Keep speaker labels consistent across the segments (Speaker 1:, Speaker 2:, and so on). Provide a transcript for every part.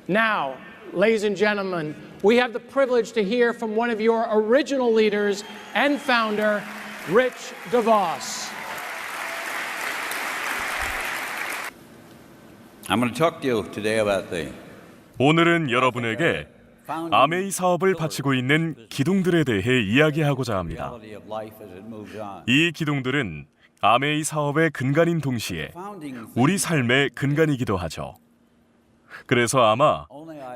Speaker 1: Now, ladies and gentlemen, we have the privilege to hear from one of your original leaders and founder, Rich DeVos.
Speaker 2: I'm going to talk to you today about the
Speaker 3: 오늘은 여러분에게 아메이 사업을 바치고 있는 기둥들에 대해 이야기하고자 합니다.
Speaker 2: reality of life as it moves on.
Speaker 3: 이 기둥들은 아메이 사업의 근간인 동시에 우리 삶의 근간이기도 하죠. 그래서 아마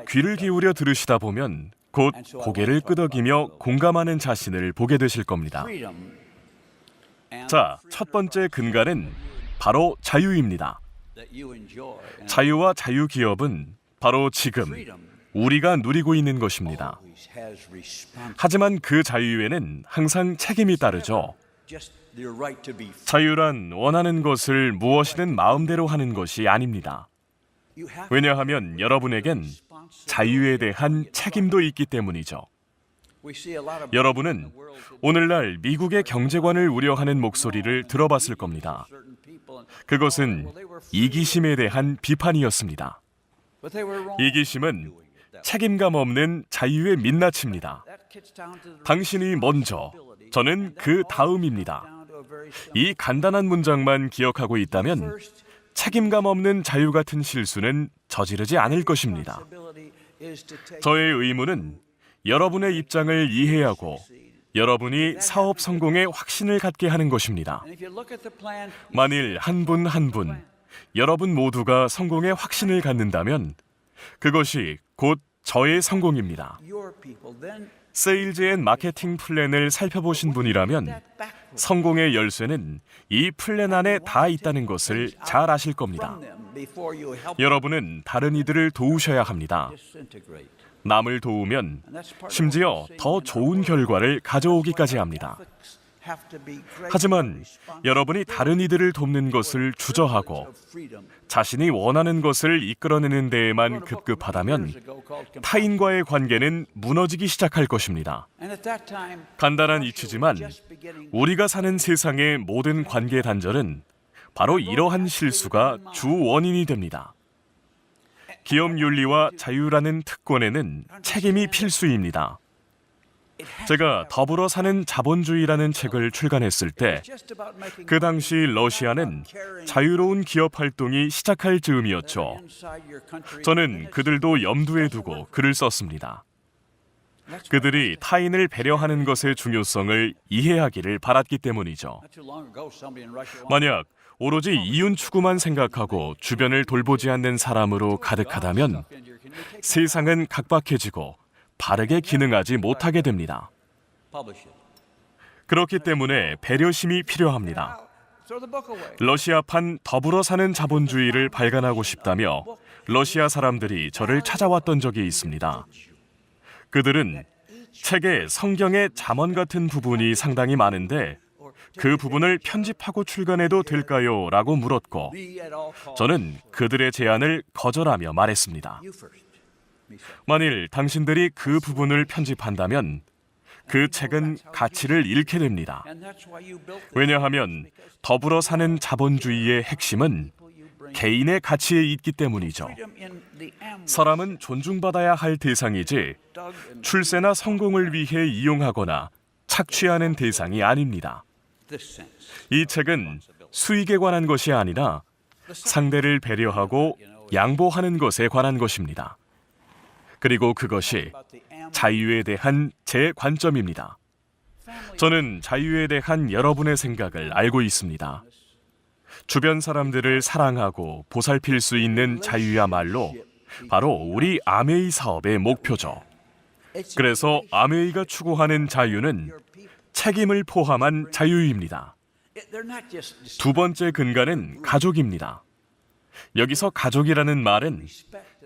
Speaker 3: 귀를 기울여 들으시다 보면 곧 고개를 끄덕이며 공감하는 자신을 보게 되실 겁니다.
Speaker 2: Freedom
Speaker 3: 자, 첫 번째 근간은 바로 자유입니다.
Speaker 2: that you enjoy and
Speaker 3: 자유와 자유기업은 바로 지금 우리가 누리고 있는 것입니다.
Speaker 2: always has responsibility.
Speaker 3: 하지만 그 자유에는 항상 책임이 따르죠.
Speaker 2: Just your right to be free.
Speaker 3: 자유란 원하는 것을 무엇이든 마음대로 하는 것이 아닙니다.
Speaker 2: You have
Speaker 3: 왜냐하면 여러분에겐 자유에 대한 책임도 있기 때문이죠.
Speaker 2: we see a lot of
Speaker 3: 여러분은 오늘날 미국의 경제관을 우려하는 목소리를 들어봤을 겁니다.
Speaker 2: certain people and-
Speaker 3: 그것은 이기심에 대한 비판이었습니다.
Speaker 2: but they were wrong.
Speaker 3: 이기심은 책임감 없는 자유의 민낯입니다.
Speaker 2: That gets down to the
Speaker 3: 당신이 먼저, 저는 그 다음입니다.
Speaker 2: down to a very simple
Speaker 3: 이 간단한 문장만 기억하고 있다면
Speaker 2: first
Speaker 3: 책임감 없는 자유 같은 실수는 저지르지 않을 것입니다.
Speaker 2: responsibility is to take
Speaker 3: 저의 의무는 여러분의 입장을 이해하고 여러분이 사업 성공에 확신을 갖게 하는 것입니다.
Speaker 2: and if you look at the plan
Speaker 3: 만일 한 분 한 분, 여러분 모두가 성공에 확신을 갖는다면 그것이 곧 저의 성공입니다.
Speaker 2: your people then
Speaker 3: 세일즈 앤 마케팅 플랜을 살펴보신 분이라면
Speaker 2: back
Speaker 3: 성공의 열쇠는 이 플랜 안에 다 있다는 것을 잘 아실 겁니다.
Speaker 2: from them before you help
Speaker 3: 여러분은 다른 이들을 도우셔야 합니다.
Speaker 2: disintegrate.
Speaker 3: 남을 도우면
Speaker 2: And that's part of
Speaker 3: 심지어
Speaker 2: what we're
Speaker 3: 더
Speaker 2: saying
Speaker 3: 좋은 결과를 가져오기까지 합니다.
Speaker 2: ethics have to be great
Speaker 3: 하지만 여러분이 다른 이들을 돕는 것을 주저하고
Speaker 2: of freedom.
Speaker 3: 자신이 원하는 것을 이끌어내는 데에만 급급하다면 타인과의 관계는 무너지기 시작할 것입니다.
Speaker 2: And at that time
Speaker 3: 간단한 이치지만
Speaker 2: just beginning
Speaker 3: 우리가 사는 세상의 모든 관계 단절은 바로 이러한 실수가 주 원인이 됩니다. 기업 윤리와 자유라는 특권에는 책임이 필수입니다. 제가 더불어 사는 자본주의라는 책을 출간했을 때
Speaker 2: just about making
Speaker 3: 그 당시 러시아는 자유로운 기업 활동이 시작할 즈음이었죠.
Speaker 2: inside your country
Speaker 3: 저는 그들도 염두에 두고 글을 썼습니다. 그들이 타인을 배려하는 것의 중요성을 이해하기를 바랐기 때문이죠.
Speaker 2: not too long ago somebody in Russia
Speaker 3: 만약 오로지 이윤 추구만 생각하고 주변을 돌보지 않는 사람으로 가득하다면 세상은 각박해지고 바르게 기능하지 못하게 됩니다.
Speaker 2: publish it.
Speaker 3: 그렇기 때문에 배려심이 필요합니다.
Speaker 2: Throw the book away.
Speaker 3: 러시아판 더불어 사는 자본주의를 발간하고 싶다며 러시아 사람들이 저를 찾아왔던 적이 있습니다. 그들은 책에 성경의 잠언 같은 부분이 상당히 많은데 그 부분을 편집하고 출간해도 될까요? 라고 물었고
Speaker 2: Be at all costs
Speaker 3: 저는 그들의 제안을 거절하며 말했습니다.
Speaker 2: you first.
Speaker 3: 만일 당신들이 그 부분을 편집한다면 그 책은 가치를 잃게 됩니다.
Speaker 2: And that's why you built this.
Speaker 3: 왜냐하면 더불어 사는 자본주의의 핵심은 개인의 가치에 있기 때문이죠.
Speaker 2: Freedom in the Amway
Speaker 3: 사람은 존중받아야 할 대상이지
Speaker 2: dug in
Speaker 3: 출세나 성공을 위해 이용하거나 착취하는 대상이 아닙니다.
Speaker 2: this sense.
Speaker 3: 이 책은 수익에 관한 것이 아니라 상대를 배려하고 양보하는 것에 관한 것입니다. 그리고 그것이
Speaker 2: About the Amway
Speaker 3: 자유에 대한 제 관점입니다. 저는 자유에 대한 여러분의 생각을 알고 있습니다. 주변 사람들을 사랑하고 보살필 수 있는 자유야말로 바로 우리 아메이 사업의 목표죠. 그래서 아메이가 추구하는 자유는 책임을 포함한 자유입니다.
Speaker 2: they're not just
Speaker 3: 두 번째 근간은 가족입니다. 여기서 가족이라는 말은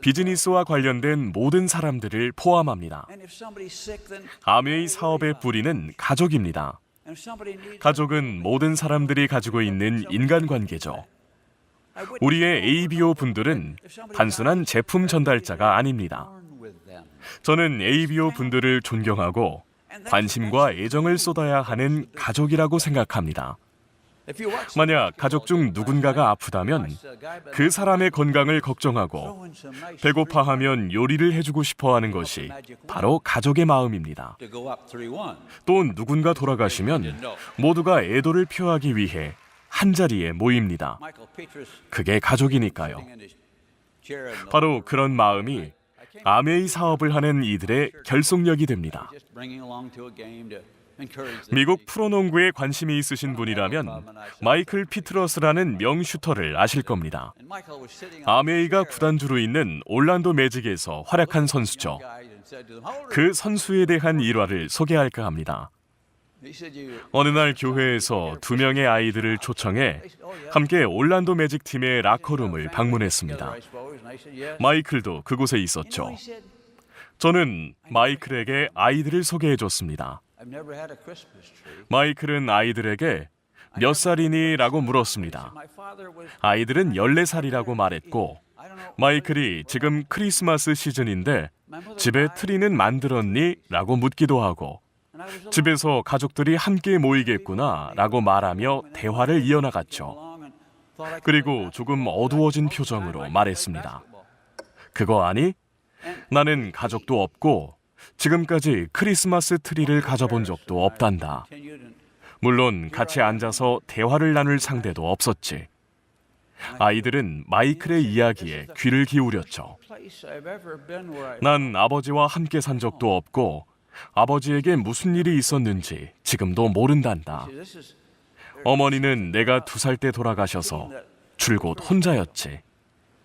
Speaker 3: 비즈니스와 관련된 모든 사람들을 포함합니다.
Speaker 2: and if somebody's sick then
Speaker 3: 아메이 사업의 뿌리는 가족입니다.
Speaker 2: and if somebody needs
Speaker 3: 가족은 모든 사람들이 가지고 있는 인간관계죠. 우리의 ABO 분들은 단순한 제품 전달자가 아닙니다.
Speaker 2: with them.
Speaker 3: 저는 ABO 분들을 존경하고 관심과 애정을 쏟아야 하는 가족이라고 생각합니다.
Speaker 2: If you watch
Speaker 3: 만약 가족 중 누군가가 아프다면 그 사람의 건강을 걱정하고 배고파하면 요리를 해주고 싶어 하는 것이 바로 가족의 마음입니다.
Speaker 2: to go up 3-1.
Speaker 3: 또 누군가 돌아가시면 모두가 애도를 표하기 위해 한자리에 모입니다.
Speaker 2: Michael Petrus
Speaker 3: 그게 가족이니까요.
Speaker 2: in his chair and
Speaker 3: 바로 그런 마음이 아메이 사업을 하는 이들의 결속력이 됩니다.
Speaker 2: just bringing along to a game to encourage them.
Speaker 3: 미국 프로농구에 관심이 있으신 분이라면 마이클 피트러스라는 명슈터를 아실 겁니다.
Speaker 2: And Michael was sitting on
Speaker 3: 아메이가 구단주로 있는 올란도 매직에서 활약한 선수죠.
Speaker 2: guys and said to them, "How old are
Speaker 3: 그 선수에 대한 일화를 소개할까 합니다.
Speaker 2: you?" He said, "You."
Speaker 3: 어느 날 교회에서 2명의 아이들을 초청해 함께 올란도 매직 팀의 라커룸을 방문했습니다.
Speaker 2: I suppose. And I said, "Yes."
Speaker 3: 마이클도 그곳에 있었죠. 저는 마이클에게 아이들을 소개해 줬습니다.
Speaker 2: I've never had a Christmas tree.
Speaker 3: 마이클은 아이들에게 몇 살이니? 라고 물었습니다.
Speaker 2: My father was.
Speaker 3: 아이들은 14살이라고 말했고
Speaker 2: I don't know.
Speaker 3: 마이클이 지금 크리스마스 시즌인데 집에 트리는 만들었니? 라고 묻기도 하고
Speaker 2: And I was alone
Speaker 3: 집에서 가족들이 함께 모이겠구나 라고 말하며 대화를 이어나갔죠.
Speaker 2: along and thought I could
Speaker 3: 그리고 조금 어두워진 표정으로 말했습니다. 그거 아니? 나는 가족도 없고 지금까지 크리스마스 트리를 가져본 적도 없단다.
Speaker 2: continued and
Speaker 3: 물론 같이 앉아서 대화를 나눌 상대도 없었지. 아이들은 마이클의 이야기에 귀를 기울였죠.
Speaker 2: place I've ever been where I
Speaker 3: 난 아버지와 함께 산 적도 없고 아버지에게 무슨 일이 있었는지 지금도 모른단다.
Speaker 2: this is
Speaker 3: 어머니는 내가 2살 때 돌아가셔서 줄곧 혼자였지.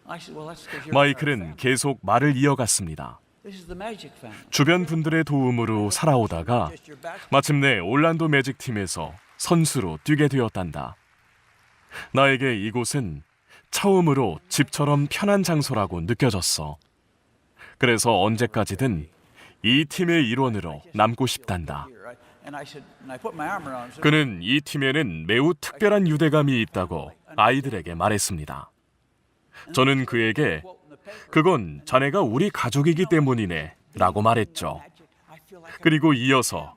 Speaker 2: I said, well, that's because you're
Speaker 3: 마이클은 계속 말을 이어갔습니다.
Speaker 2: this is the magic family.
Speaker 3: 주변 분들의 도움으로 살아오다가
Speaker 2: Just your back.
Speaker 3: 마침내 올란도 매직 팀에서 선수로 뛰게 되었단다. 나에게 이곳은 처음으로 집처럼 편한 장소라고 느껴졌어. 그래서 언제까지든 이 팀의 일원으로 남고 싶단다.
Speaker 2: Here, and I said, and I put my arm around him.
Speaker 3: 그는 이 팀에는 매우 특별한 유대감이 있다고 아이들에게 말했습니다. 저는 그에게 그건 자네가 우리 가족이기 때문이네 라고 말했죠.
Speaker 2: I feel like
Speaker 3: 그리고 이어서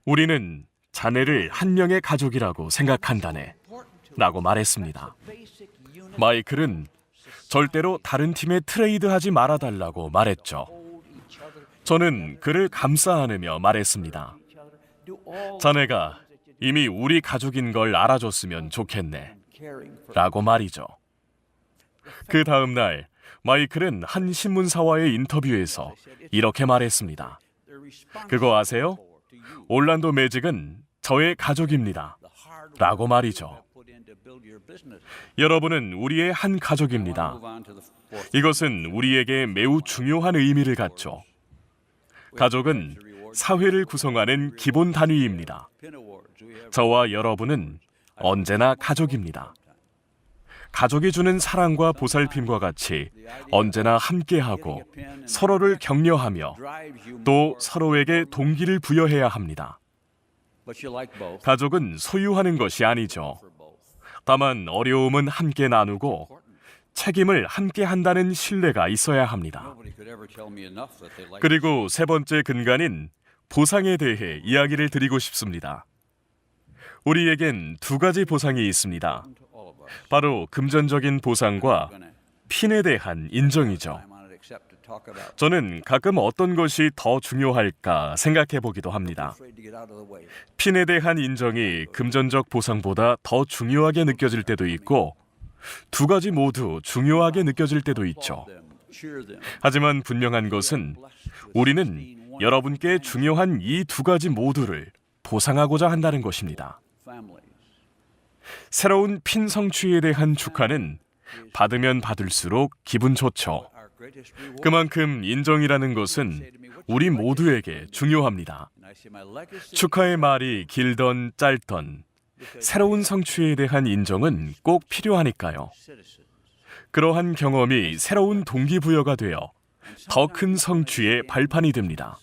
Speaker 3: 우리는 자네를 한 명의 가족이라고 생각한다네 라고 말했습니다.
Speaker 2: basic unit
Speaker 3: 마이클은 절대로 다른 팀에 트레이드하지 말아달라고 말했죠.
Speaker 2: each other,
Speaker 3: 저는 그를 감싸 안으며 말했습니다.
Speaker 2: each other. Do all
Speaker 3: 자네가 이미 우리 가족인 걸 알아줬으면 좋겠네
Speaker 2: caring for
Speaker 3: 라고 말이죠. 그 다음 날 마이클은 한 신문사와의 인터뷰에서 이렇게 말했습니다.
Speaker 2: the response
Speaker 3: 그거 아세요?
Speaker 2: to you,
Speaker 3: 올란도 매직은 저의 가족입니다
Speaker 2: the hard
Speaker 3: 라고 말이죠.
Speaker 2: put in to build your business.
Speaker 3: 여러분은 우리의 한 가족입니다.
Speaker 2: Move on to the fourth.
Speaker 3: 이것은 우리에게 매우 중요한 의미를 갖죠. 가족은 사회를 구성하는 기본 단위입니다.
Speaker 2: Pin awards. We have
Speaker 3: 저와 여러분은 언제나 가족입니다. 가족이 주는 사랑과 보살핌과 같이 언제나 함께하고 서로를 격려하며
Speaker 2: drives you
Speaker 3: 또
Speaker 2: more,
Speaker 3: 서로에게 동기를 부여해야 합니다.
Speaker 2: but you like both.
Speaker 3: 가족은 소유하는 것이 아니죠.
Speaker 2: For both.
Speaker 3: 다만 어려움은 함께 나누고 책임을 함께 한다는 신뢰가 있어야 합니다.
Speaker 2: Nobody could ever tell me enough that they like.
Speaker 3: 그리고 세 번째 근간인 보상에 대해 이야기를 드리고 싶습니다. 우리에겐 2가지 보상이 있습니다.
Speaker 2: To all of us.
Speaker 3: 바로 금전적인 보상과
Speaker 2: Gonna
Speaker 3: 핀에 대한 인정이죠.
Speaker 2: time on it except to talk about.
Speaker 3: 저는 가끔 어떤 것이 더 중요할까 생각해 보기도 합니다.
Speaker 2: Afraid to get out of the way.
Speaker 3: 핀에 대한 인정이 금전적 보상보다 더 중요하게 느껴질 때도 있고 2가지 모두 중요하게 느껴질 때도 있죠.
Speaker 2: Them, cheer them.
Speaker 3: 하지만 분명한 것은 우리는 여러분께 중요한 이 2가지 모두를 보상하고자 한다는 것입니다.
Speaker 2: Families.
Speaker 3: 새로운 핀 성취에 대한 축하는 받으면 받을수록 기분 좋죠.
Speaker 2: Our greatest reward.
Speaker 3: 그만큼 인정이라는 것은 우리 모두에게 중요합니다.
Speaker 2: And I see my legacy.
Speaker 3: 축하의 말이 길던 짧던 새로운 성취에 대한 인정은 꼭 필요하니까요.
Speaker 2: Citizens.
Speaker 3: 그러한 경험이 새로운 동기부여가 되어 더 큰 성취의 발판이 됩니다.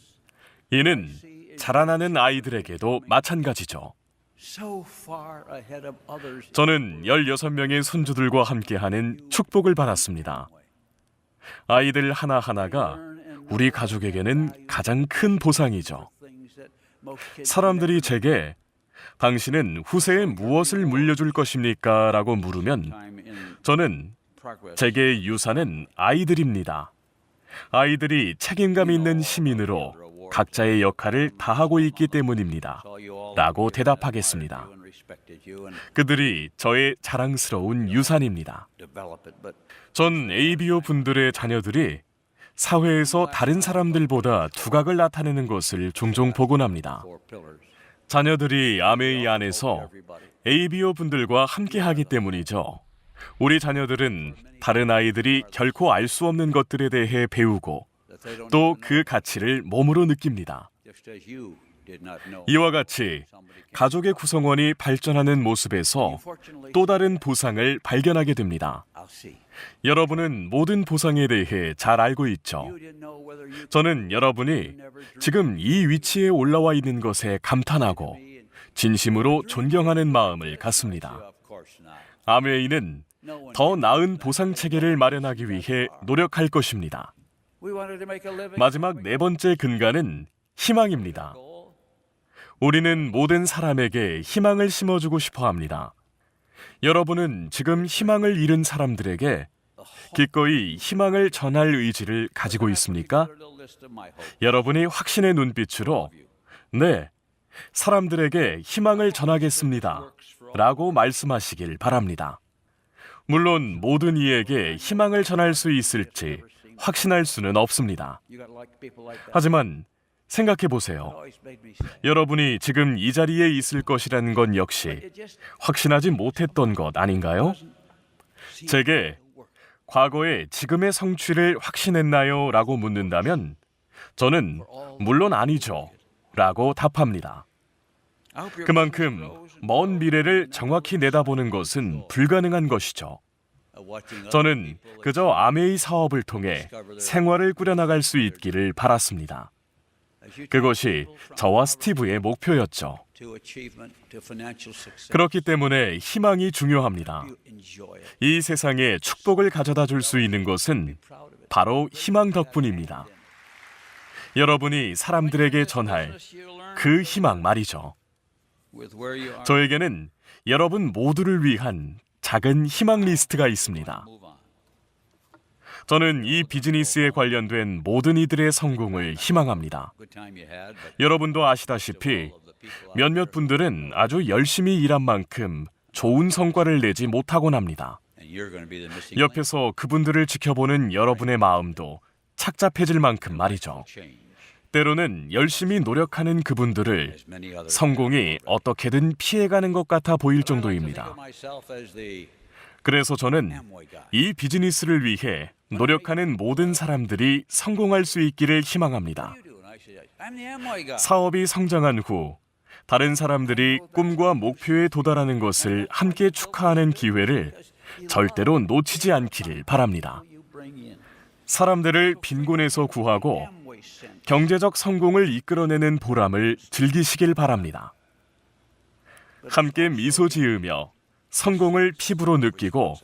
Speaker 3: 이는 자라나는 아이들에게도 마찬가지죠.
Speaker 2: So far ahead of others.
Speaker 3: 저는 16명의 손주들과 함께하는 축복을 받았습니다. 아이들 하나하나가 우리 가족에게는 가장 큰 보상이죠.
Speaker 2: Things that most kids
Speaker 3: 사람들이 제게 당신은 후세에 무엇을 물려줄 것입니까? 라고 물으면
Speaker 2: time in
Speaker 3: 저는
Speaker 2: progress.
Speaker 3: 제게 유산은 아이들입니다. 아이들이 책임감 있는 시민으로 각자의 역할을 다하고 있기 때문입니다. 라고 대답하겠습니다. 그들이 저의 자랑스러운 유산입니다. 전 ABO 분들의 자녀들이 사회에서 다른 사람들보다 두각을 나타내는 것을 종종 보곤 합니다. 자녀들이 아메이 안에서 ABO 분들과 함께하기 때문이죠. 우리 자녀들은 다른 아이들이 결코 알 수 없는 것들에 대해 배우고 또 그 가치를 몸으로 느낍니다. 이와 같이 가족의 구성원이 발전하는 모습에서 또 다른 보상을 발견하게 됩니다. 여러분은 모든 보상에 대해 잘 알고 있죠. 저는 여러분이 지금 이 위치에 올라와 있는 것에 감탄하고 진심으로 존경하는 마음을 갖습니다. 아메이는 더 나은 보상 체계를 마련하기 위해 노력할 것입니다. 마지막 네 번째 근간은 희망입니다. 우리는 모든 사람에게 희망을 심어주고 싶어 합니다. 여러분은 지금 희망을 잃은 사람들에게 기꺼이 희망을 전할 의지를 가지고 있습니까? 여러분이 확신의 눈빛으로 네, 사람들에게 희망을 전하겠습니다 라고 말씀하시길 바랍니다. 물론 모든 이에게 희망을 전할 수 있을지 확신할 수는 없습니다. 하지만 생각해 보세요. 여러분이 지금 이 자리에 있을 것이라는 건 역시 확신하지 못했던 것 아닌가요? 제게 과거에 지금의 성취를 확신했나요? 라고 묻는다면 저는 물론 아니죠 라고 답합니다. 그만큼 먼 미래를 정확히 내다보는 것은 불가능한 것이죠. 저는 그저 아메이 사업을 통해 생활을 꾸려나갈 수 있기를 바랐습니다. 그것이 저와 스티브의 목표였죠. 그렇기 때문에 희망이 중요합니다. 이 세상에 축복을 가져다 줄 수 있는 것은 바로 희망 덕분입니다. 여러분이 사람들에게 전할 그 희망 말이죠. 저에게는 여러분 모두를 위한 작은 희망 리스트가 있습니다. 저는 이 비즈니스에 관련된 모든 이들의 성공을 희망합니다. 여러분도 아시다시피 몇몇 분들은 아주 열심히 일한 만큼 좋은 성과를 내지 못하곤 합니다. 옆에서 그분들을 지켜보는 여러분의 마음도 착잡해질 만큼 말이죠. 때로는 열심히 노력하는 그분들을 성공이 어떻게든 피해가는 것 같아 보일 정도입니다. 그래서 저는 이 비즈니스를 위해 노력하는 모든 사람들이 성공할 수 있기를 희망합니다. 사업이 성장한 후 다른 사람들이 꿈과 목표에 도달하는 것을 함께 축하하는 기회를 절대로 놓치지 않기를 바랍니다. 사람들을 빈곤에서 구하고 경제적 성공을 이끌어내는 보람을 즐기시길 바랍니다. 함께 미소 지으며 성공을 피부로 느끼고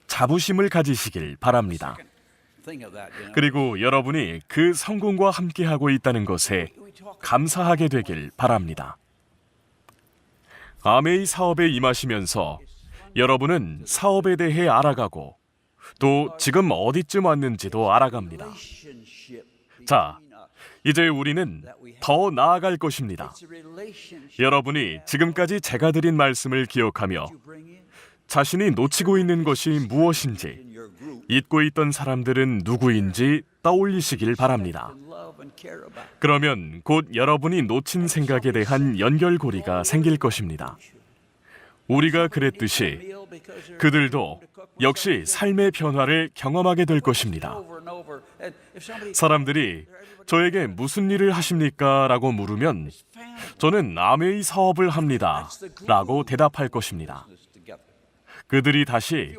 Speaker 3: 자부심을 가지시길 바랍니다. 그리고 여러분이 그 성공과 함께하고 있다는 것에 감사하게 되길 바랍니다. 아메이 사업에 임하시면서 여러분은 사업에 대해 알아가고 또 지금 어디쯤 왔는지도 알아갑니다. 자, 이제 우리는 더 나아갈 것입니다. 여러분이 지금까지 제가 드린 말씀을 기억하며 자신이 놓치고 있는 것이 무엇인지, 잊고 있던 사람들은 누구인지 떠올리시길 바랍니다. 그러면 곧 여러분이 놓친 생각에 대한 연결고리가 생길 것입니다. 우리가 그랬듯이 그들도 역시 삶의 변화를 경험하게 될 것입니다. 사람들이 저에게 무슨 일을 하십니까? 라고 물으면 저는 아메이 사업을 합니다. 라고 대답할 것입니다. 그들이 다시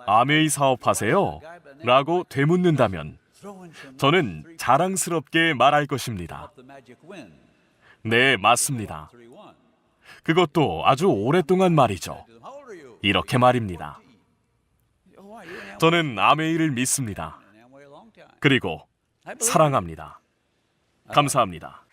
Speaker 3: 아메이 사업하세요? 라고 되묻는다면 저는 자랑스럽게 말할 것입니다. 네, 맞습니다. 그것도 아주 오랫동안 말이죠. 이렇게 말입니다. 저는 아메이를 믿습니다. 그리고 사랑합니다. 감사합니다.